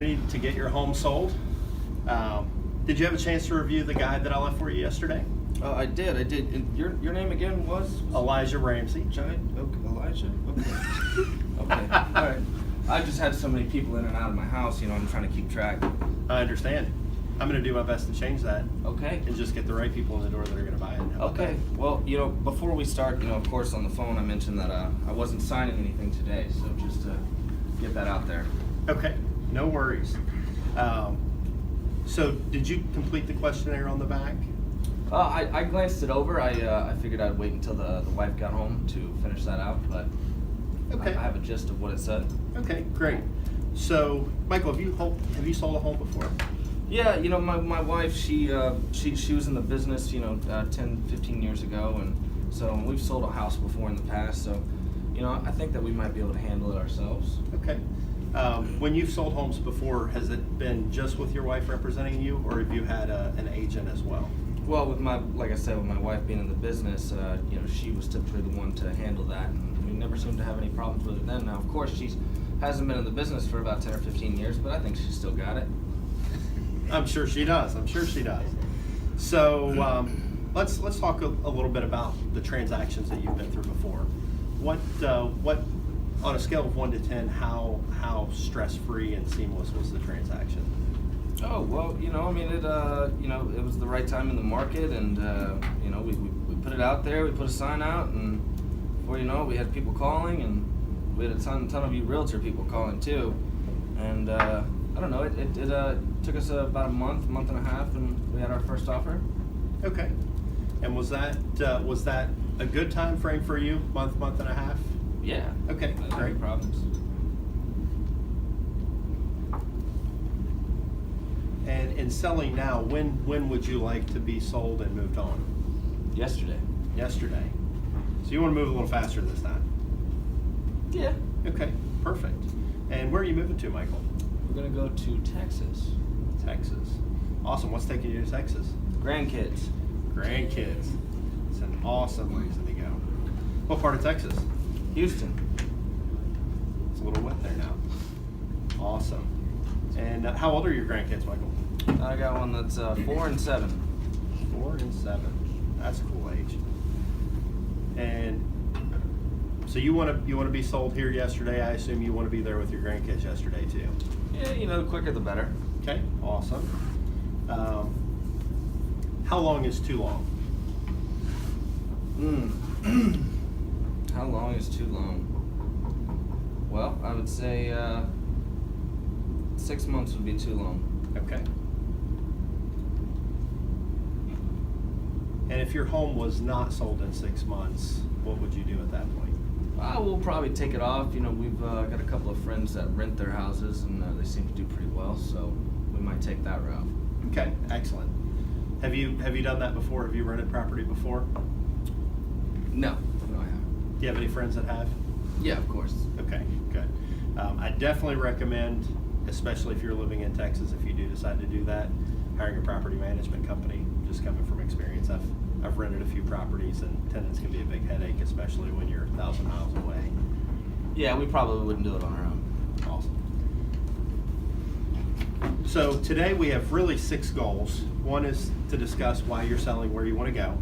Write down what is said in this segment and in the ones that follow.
To get your home sold. Did you have a chance to review the guide that I left for you yesterday? I did. And your name again was? Elijah Ramsey. Okay, Elijah? Okay. Okay, all right. I just had so many people in and out of my house, I'm trying to keep track. I understand. I'm going to do my best to change that. Okay. And just get the right people in the door that are going to buy it. Okay. Well, before we start, of course on the phone I mentioned that I wasn't signing anything today, so just to get that out there. Okay, no worries. So did you complete the questionnaire on the back? I glanced it over. I figured I'd wait until the wife got home to finish that out, but okay. I have a gist of what it said. Okay, great. So, Michael, have you sold a home before? Yeah, my wife, she was in the business, 10, 15 years ago, and so we've sold a house before in the past, so, I think that we might be able to handle it ourselves. Okay. When you've sold homes before, has it been just with your wife representing you, or have you had an agent as well? Well, like I said, with my wife being in the business, she was typically the one to handle that, and we never seemed to have any problems with it then. Now, of course, she hasn't been in the business for about 10 or 15 years, but I think she's still got it. I'm sure she does. So let's talk a little bit about the transactions that you've been through before. What on a scale of 1 to 10, how stress-free and seamless was the transaction? Oh well, it was the right time in the market, and we put it out there. We put a sign out, and before you know it, we had people calling, and we had a ton of you realtor people calling too. And I don't know, it took us about a month and a half, and we had our first offer. Okay. And was that a good time frame for you? Month and a half? Yeah. Okay, great. No problems. And in selling now, when would you like to be sold and moved on? Yesterday. Yesterday. So you want to move a little faster this time? Yeah. Okay, perfect. And where are you moving to, Michael? We're gonna go to Texas. Texas. Awesome. What's taking you to Texas? Grandkids. It's an awesome reason to go. What part of Texas? Houston. It's a little wet there now. Awesome. And how old are your grandkids, Michael? I got one that's 4 and 7. 4 and 7. That's a cool age. And so you want to be sold here yesterday. I assume you want to be there with your grandkids yesterday too. Yeah, the quicker the better. Okay, awesome. How long is too long? How long is too long? Well, I would say 6 months would be too long. Okay. And if your home was not sold in 6 months, what would you do at that point? We'll probably take it off. We've got a couple of friends that rent their houses, and they seem to do pretty well, so we might take that route. Okay, excellent. Have you done that before? Have you rented property before? No, I haven't. Do you have any friends that have? Yeah, of course. Okay, good. I definitely recommend, especially if you're living in Texas, if you do decide to do that, hiring a property management company. Just coming from experience, I've rented a few properties, and tenants can be a big headache, especially when you're 1,000 miles away. Yeah, we probably wouldn't do it on our own. Awesome. So today we have really 6 goals. One is to discuss why you're selling, where you want to go.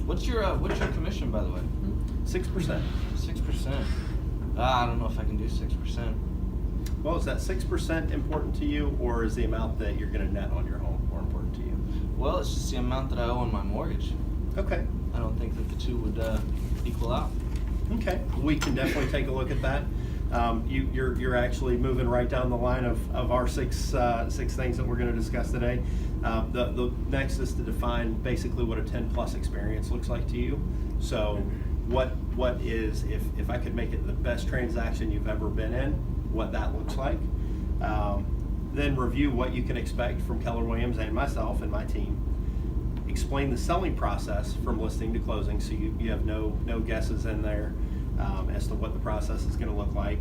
What's your commission, by the way? 6%. 6%. I don't know if I can do 6%. Well, is that 6% important to you, or is the amount that you're going to net on your home more important to you? Well, it's just the amount that I owe on my mortgage. Okay. I don't think that the two would equal out. Okay, we can definitely take a look at that. You're actually moving right down the line of our six things that we're going to discuss today. The next is to define basically what a 10+ experience looks like to you. So what is, if I could make it the best transaction you've ever been in, what that looks like. Then review what you can expect from Keller Williams and myself and my team. Explain the selling process from listing to closing, so you have no guesses in there as to what the process is going to look like.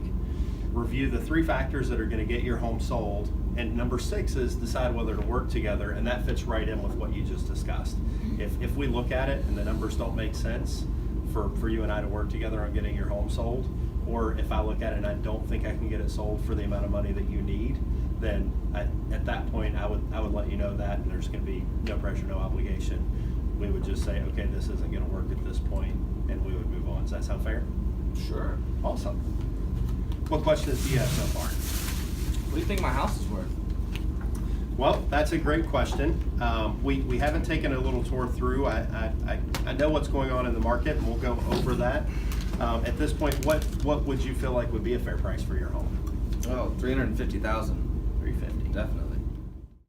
Review the 3 factors that are going to get your home sold, and number 6 is decide whether to work together, and that fits right in with what you just discussed. If we look at it and the numbers don't make sense for you and I to work together on getting your home sold, or if I look at it and I don't think I can get it sold for the amount of money that you need, then at that point, I would let you know that, and there's going to be no pressure, no obligation. We would just say, okay, this isn't going to work at this point, and we would move on. Does that sound fair? Sure. Awesome. What questions do you have so far? What do you think my house is worth? Well, that's a great question. We haven't taken a little tour through. I know what's going on in the market, and we'll go over that. At this point, what would you feel like would be a fair price for your home? Oh, 350,000. 350. Definitely.